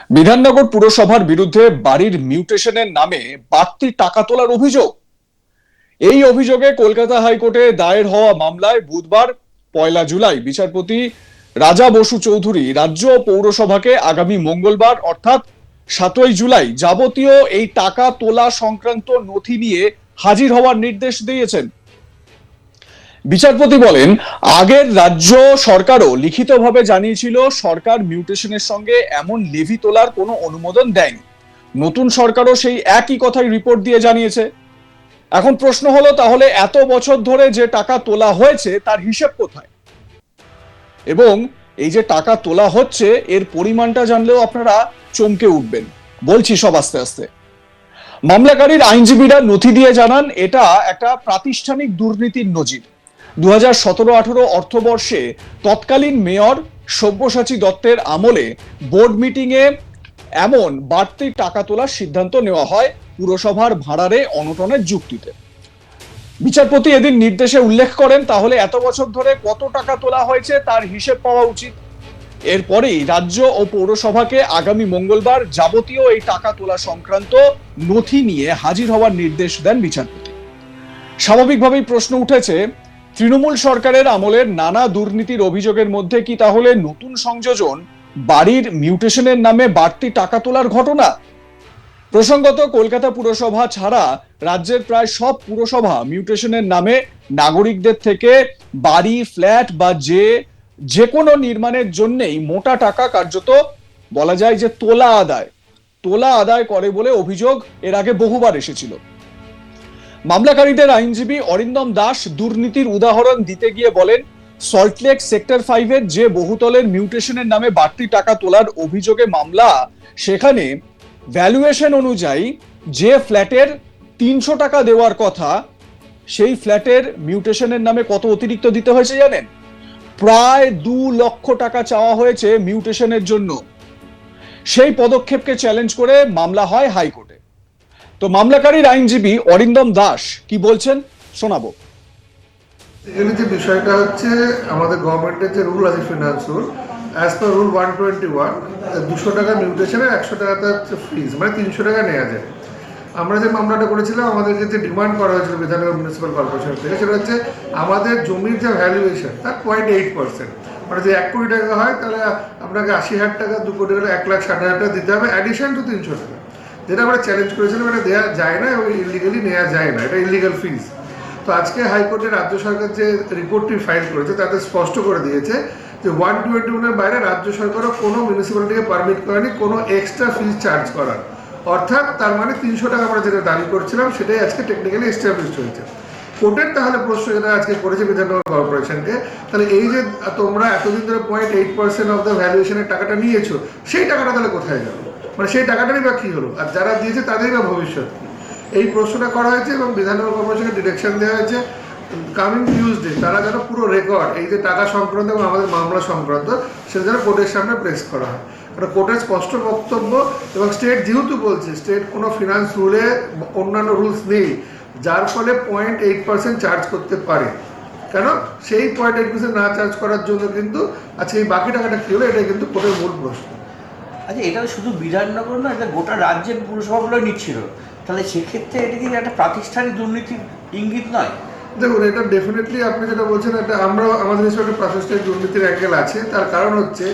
বিধাননগর পুরসভার বিরুদ্ধে বাড়ির মিউটেশনের নামে বাড়তি টাকা তোলার অভিযোগ। এই অভিযোগে কলকাতা হাইকোর্টে দায়ের হওয়া মামলায় বুধবার 1 জুলাই বিচারপতি রাজা বসু চৌধুরী রাজ্য ও পৌরসভাকে আগামী মঙ্গলবার অর্থাৎ 7 জুলাই যাবতীয় এই টাকা তোলা সংক্রান্ত নথি নিয়ে হাজির হওয়ার নির্দেশ দিয়েছেন। বিচারপতি বলেন, আগের রাজ্য সরকারও লিখিতভাবে জানিয়েছিল সরকার মিউটেশনের সঙ্গে এমন লেভি তোলার কোনো অনুমোদন দেয়নি। নতুন সরকারও সেই একই কথাই রিপোর্ট দিয়ে জানিয়েছে। এখন প্রশ্ন হলো, তাহলে এত বছর ধরে যে টাকা তোলা হয়েছে তার হিসেব কোথায়? এবং এই যে টাকা তোলা হচ্ছে এর পরিমাণটা জানলেও আপনারা চমকে উঠবেন। বলছি সব আস্তে আস্তে। মামলাকারীর আইনজীবীরা নথি দিয়ে জানান, এটা একটা প্রাতিষ্ঠানিক দুর্নীতির নজির। 2017-18 অর্থবর্ষে তৎকালীন মেয়র সব্যসাচী দত্তের আমলে বোর্ড মিটিংয়ে এমন বাড়তি টাকা তোলার সিদ্ধান্ত নেওয়া হয় পুরসভার ভাড়ারে অনটনের যুক্তিতে। বিচারপতি এদিন নির্দেশে উল্লেখ করেন, তাহলে এত বছর ধরে কত টাকা তোলা হয়েছে তার হিসেব পাওয়া উচিত। এরপরেই রাজ্য ও পৌরসভাকে আগামী মঙ্গলবার যাবতীয় এই টাকা তোলা সংক্রান্ত নথি নিয়ে হাজির হওয়ার নির্দেশ দেন বিচারপতি। স্বাভাবিকভাবেই প্রশ্ন উঠেছে, তৃণমূল সরকারের আমলের নানা দুর্নীতির অভিযোগের মধ্যে কি তাহলে নতুন সংযোজন বাড়ির মিউটেশনের নামে বাড়তি টাকা তোলার ঘটনা? প্রসঙ্গত, কলকাতা পুরসভা ছাড়া রাজ্যের প্রায় সব পুরসভা মিউটেশনের নামে নাগরিকদের থেকে বাড়ি, ফ্ল্যাট বা যে কোনো নির্মাণের জন্যই মোটা টাকা কার্যত বলা যায় যে তোলা আদায় করে বলে অভিযোগ এর আগে বহুবার এসেছিল। মামলাকারীদের আইনজীবী অরিন্দম দাস দুর্নীতির উদাহরণ দিতে গিয়ে বলেন, সল্টলেক সেক্টর 5-এর যে বহুতলের মিউটেশনের নামে বাড়তি টাকা তোলার অভিযোগে মামলা, সেখানে ভ্যালুয়েশন অনুযায়ী যে ফ্ল্যাটের 300 টাকা দেওয়ার কথা, সেই ফ্ল্যাটের মিউটেশনের নামে কত অতিরিক্ত দিতে হয়েছে জানেন? প্রায় 2 লক্ষ টাকা চাওয়া হয়েছে মিউটেশনের জন্য। সেই পদক্ষেপকে চ্যালেঞ্জ করে মামলা হয় হাইকোর্টে। তো মামলাকারীর আইনজীবী অরিন্দম দাস কি বলছেন শোনাবো। এখানে যে বিষয়টা হচ্ছে, আমাদের গভর্নমেন্টের যে রুল আছে, finance rule, as per rule 121, 200 টাকা মিউটেশনে 100 টাকাতে হচ্ছে ফিজ, মানে 300 টাকা নেওয়া যায়। আমরা যে মামলাটা করেছিলাম, আমাদেরকে যে ডিমান্ড করা হয়েছিল বিধাননগর মিউনিসিপ্যাল কর্পোরেশন থেকে, সেটা হচ্ছে আমাদের জমির যে ভ্যালুয়েশন তার 0.8%, মানে যে 1 কোটি টাকা হয় তাহলে আপনাকে 80,000 টাকা, 2 কোটি টাকা 1,60,000 টাকা দিতে হবে অ্যাডিশন টু 300 টাকা, যেটা আমরা চ্যালেঞ্জ করেছিলাম। এটা দেওয়া যায় না এবং ইলিগালি নেওয়া যায় না, এটা ইলিগাল ফিজ। তো আজকে হাইকোর্টে রাজ্য সরকার যে রিপোর্টটি ফাইল করেছে তাতে স্পষ্ট করে দিয়েছে যে 121-এর বাইরে রাজ্য সরকারও কোনো মিউনিসিপ্যালিটিকে পারমিট করেনি কোনো এক্সট্রা ফিজ চার্জ করার। অর্থাৎ তার মানে 300 টাকা আমরা যেটা দাবি করছিলাম সেটাই আজকে টেকনিক্যালি এস্টাবলিশড হয়েছে। কোর্টের তাহলে প্রশ্ন যেটা আজকে করেছে বিধাননগর কর্পোরেশনকে, তাহলে এই যে তোমরা এতদিন ধরে 0.8% অফ দ্য ভ্যালুয়েশনের টাকাটা নিয়েছো, সেই টাকাটা তাহলে কোথায় গেল? মানে সেই টাকাটারই বা কী হলো? আর যারা দিয়েছে তাদেরই বা ভবিষ্যৎ কী? এই প্রশ্নটা করা হয়েছে এবং বিধাননগর কর্পোরেশনকে ডিরেকশন দেওয়া হয়েছে কামিং টিউসডে তারা যেন পুরো রেকর্ড, এই যে টাকা সংক্রান্ত এবং আমাদের মামলা সংক্রান্ত, সেটা যেন কোর্টের সামনে প্রেস করা হয়। কারণ কোর্টের স্পষ্ট বক্তব্য, এবং স্টেট যেহেতু বলছে স্টেট কোনো ফিনান্স রুলে অন্যান্য রুলস নেই যার ফলে 0.8% চার্জ করতে পারে। কেন সেই 0.8% না চার্জ করার জন্য কিন্তু আজকে এই বাকি টাকাটা কী হলো, এটাই কিন্তু কোর্টের মূল প্রশ্ন। আচ্ছা, এটা শুধু বিধাননগর না, এটা গোটা রাজ্যের পুরসভাগুলো নিচ্ছিল, তাহলে সেক্ষেত্রে এটা কি একটা প্রাতিষ্ঠানিক দুর্নীতির ইঙ্গিত নয়? দেখুন, এটা ডেফিনেটলি আপনি যেটা বলছেন, এটা আমরা আমাদের হিসেবে একটা প্রাতিষ্ঠানিক দুর্নীতির অ্যাঙ্গেল আছে। তার কারণ হচ্ছে,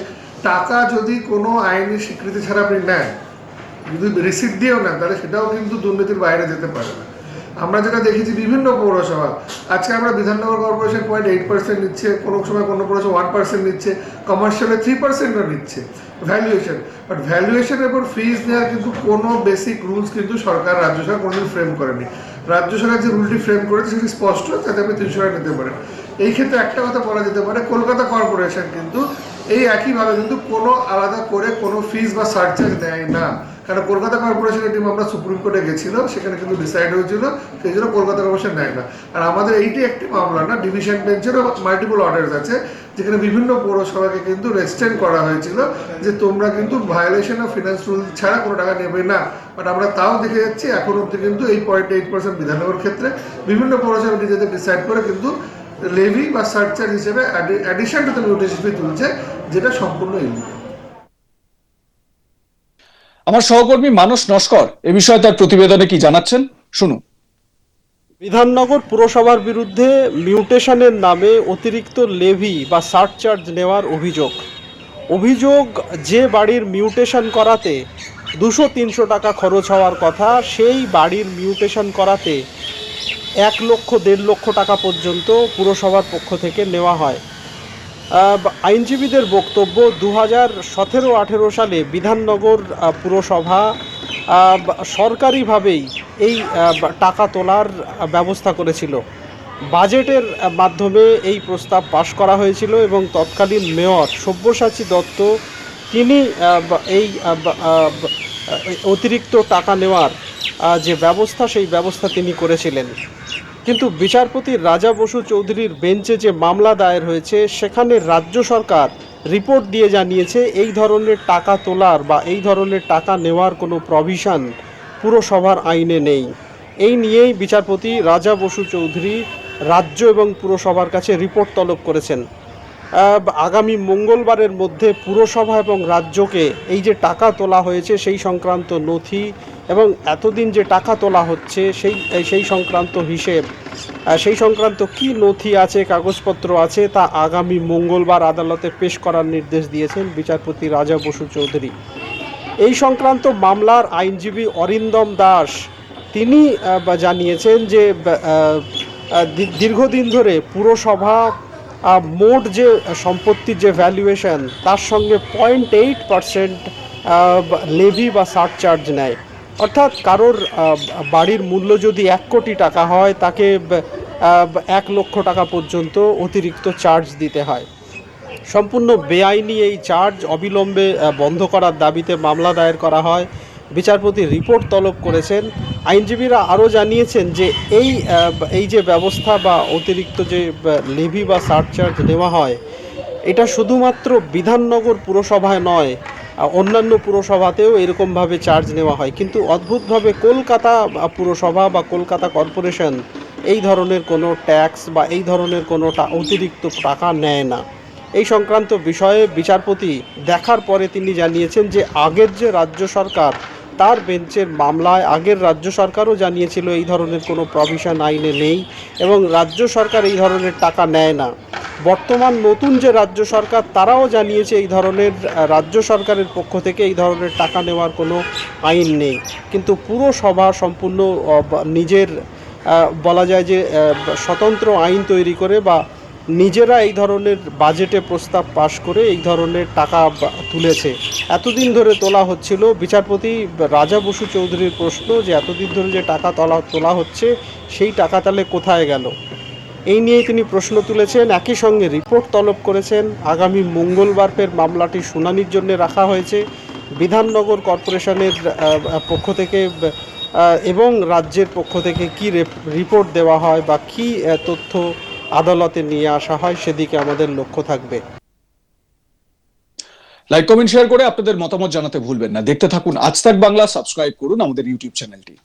টাকা যদি কোনো আইনি স্বীকৃতি ছাড়া আপনি নেন, যদি রিসিট দিয়েও নেন, তাহলে সেটাও কিন্তু দুর্নীতির বাইরে যেতে পারে না। আমরা যেটা দেখেছি বিভিন্ন পৌরসভা, আজকে আমরা বিধাননগর কর্পোরেশন 0.8% নিচ্ছে, কোনো সময় কোনো পৌরসভা 1% নিচ্ছে, কমার্শিয়ালে 3%ও নিচ্ছে ভ্যালুয়েশন। বাট ভ্যালুয়েশনের উপর ফিজ নেওয়ার কিন্তু কোনো বেসিক রুলস কিন্তু সরকার, রাজ্য সরকার কোনোদিন ফ্রেম করেনি। রাজ্য সরকার যে রুলটি ফ্রেম করেছে সেটি স্পষ্ট, যাতে আপনি 300 টাকা নিতে পারেন। এই ক্ষেত্রে একটা কথা বলা যেতে পারে, কলকাতা কর্পোরেশন কিন্তু এই একইভাবে কিন্তু কোনো আলাদা করে কোনো ফিজ বা সারচার্জ দেয় না। কারণ কলকাতা কর্পোরেশনের টিম আমরা সুপ্রিম কোর্টে গেছিল, সেখানে কিন্তু ডিসাইড হয়েছিল, সেই জন্য কলকাতা কর্পোরেশন নেয় না। আর আমাদের এইটি একটি মামলা না, ডিভিশন বেঞ্চেরও মাল্টিপল অর্ডার্স আছে, যেখানে বিভিন্ন পৌরসভাকে কিন্তু রেস্ট্রেন করা হয়েছিল যে তোমরা কিন্তু ভায়োলেশন অফ ফিনান্স রুল ছাড়া কোনো টাকা নেবে না। বাট আমরা তাও দেখে যাচ্ছি এখন অব্দি কিন্তু এই 0.8% বিধাননগর ক্ষেত্রে বিভিন্ন পৌরসভা নিজেদের ডিসাইড করে কিন্তু লেভি বা সারচার্জ হিসেবে অ্যাডিশন টু দ্য মিউটেশন ফি তুলছে, যেটা সম্পূর্ণ ইলিগাল। আমার সহকর্মী মানস নস্কর এ বিষয়ে তার প্রতিবেদনে কি জানাচ্ছেন শুনুন। বিধাননগর পুরসভার বিরুদ্ধে মিউটেশনের নামে অতিরিক্ত লেভি বা সারচার্জ নেওয়ার অভিযোগ যে বাড়ির মিউটেশন করাতে 200-300 টাকা খরচ হওয়ার কথা, সেই বাড়ির মিউটেশন করাতে 1 লক্ষ 1.5 লক্ষ টাকা পর্যন্ত পুরসভার পক্ষ থেকে নেওয়া হয়। আইনজীবীদের বক্তব্য 2017-18 সালে বিধাননগর পুরসভা সরকারিভাবেই এই টাকা তোলার ব্যবস্থা করেছিল। বাজেটের মাধ্যমে এই প্রস্তাব পাশ করা হয়েছিল এবং তৎকালীন মেয়র সব্যসাচী দত্ত তিনি এই অতিরিক্ত টাকা নেওয়ার যে ব্যবস্থা সেই ব্যবস্থা তিনি করেছিলেন। কিন্তু বিচারপতি রাজা বসু চৌধুরীর বেঞ্চে যে মামলা দায়ের হয়েছে সেখানে রাজ্য সরকার রিপোর্ট দিয়ে জানিয়েছে এই ধরনের টাকা তোলার বা এই ধরনের টাকা নেওয়ার কোনো প্রভিশন পুরসভার আইনে নেই। এই নিয়েই বিচারপতি রাজা বসু চৌধুরী রাজ্য এবং পুরসভার কাছে রিপোর্ট তলব করেছেন। আগামী মঙ্গলবারের মধ্যে পুরসভা এবং রাজ্যকে এই যে টাকা তোলা হয়েছে সেই সংক্রান্ত নথি এবং এতদিন যে টাকা তোলা হচ্ছে সেই সংক্রান্ত হিসেব, সেই সংক্রান্ত কী নথি আছে, কাগজপত্র আছে তা আগামী মঙ্গলবার আদালতে পেশ করার নির্দেশ দিয়েছেন বিচারপতি রাজা বসু চৌধুরী। এই সংক্রান্ত মামলার আইনজীবী অরিন্দম দাস তিনি জানিয়েছেন যে দীর্ঘদিন ধরে পুরসভা মোট যে সম্পত্তির যে ভ্যালুয়েশন তার সঙ্গে 0.8% লেভি বা সারচার্জ নেয়। অর্থাৎ কারোর বাড়ির মূল্য যদি 1 কোটি টাকা হয় তাকে 1 লক্ষ টাকা পর্যন্ত অতিরিক্ত চার্জ দিতে হয়। সম্পূর্ণ বেআইনি এই চার্জ অবিলম্বে বন্ধ করার দাবিতে মামলা দায়ের করা হয়। বিচারপতি রিপোর্ট তলব করেছেন। আইনজীবীরা আরও জানিয়েছেন যে এই যে ব্যবস্থা বা অতিরিক্ত যে লেভি বা সারচার্জ নেওয়া হয় এটা শুধুমাত্র বিধাননগর পুরসভায় নয়, অন্যান্য পুরসভাতেও এরকমভাবে চার্জ নেওয়া হয়, কিন্তু অদ্ভুতভাবে কলকাতা পুরসভা বা কলকাতা কর্পোরেশন এই ধরনের কোনো ট্যাক্স বা এই ধরনের কোনো অতিরিক্ত টাকা নেয় না। এই সংক্রান্ত বিষয়ে বিচারপতি দেখার পরে তিনি জানিয়েছেন যে আগের যে রাজ্য সরকার তার বেঞ্চের মামলায় আগের রাজ্য সরকারও জানিয়েছিল এই ধরনের কোনো প্রভিশন আইনে নেই এবং রাজ্য সরকার এই ধরনের টাকা নেয় না। বর্তমান নতুন যে রাজ্য সরকার তারাও জানিয়েছে এই ধরনের রাজ্য সরকারের পক্ষ থেকে এই ধরনের টাকা নেওয়ার কোনো আইন নেই, কিন্তু পুরসভা সম্পূর্ণ নিজের বলা যায় যে স্বতন্ত্র আইন তৈরি করে বা নিজেরা এই ধরনের বাজেটে প্রস্তাব পাশ করে এই ধরনের টাকা তুলেছে। এতদিন ধরে তোলা হচ্ছিল। বিচারপতি রাজা বসু চৌধুরীর প্রশ্ন যে এতদিন ধরে যে টাকা তোলা হচ্ছে সেই টাকা তাহলে কোথায় গেল, এই নিয়ে তিনি প্রশ্ন তুলেছেন। একই সঙ্গে রিপোর্ট তলব করেছেন। আগামী মঙ্গলবার ফের মামলাটি শুনানির জন্য রাখা হয়েছে। বিধাননগর কর্পোরেশনের পক্ষ থেকে এবং রাজ্যের পক্ষ থেকে কি রিপোর্ট দেওয়া হয় বা কি তথ্য আদালতে নিয়ে আসা হয় সেদিকে আমাদের লক্ষ্য থাকবে। লাইক, কমেন্ট, শেয়ার করে আপনাদের মতামত জানাতে ভুলবেন না। দেখতে থাকুন আজ তাক বাংলা, সাবস্ক্রাইব করুন আমাদের ইউটিউব চ্যানেলটি।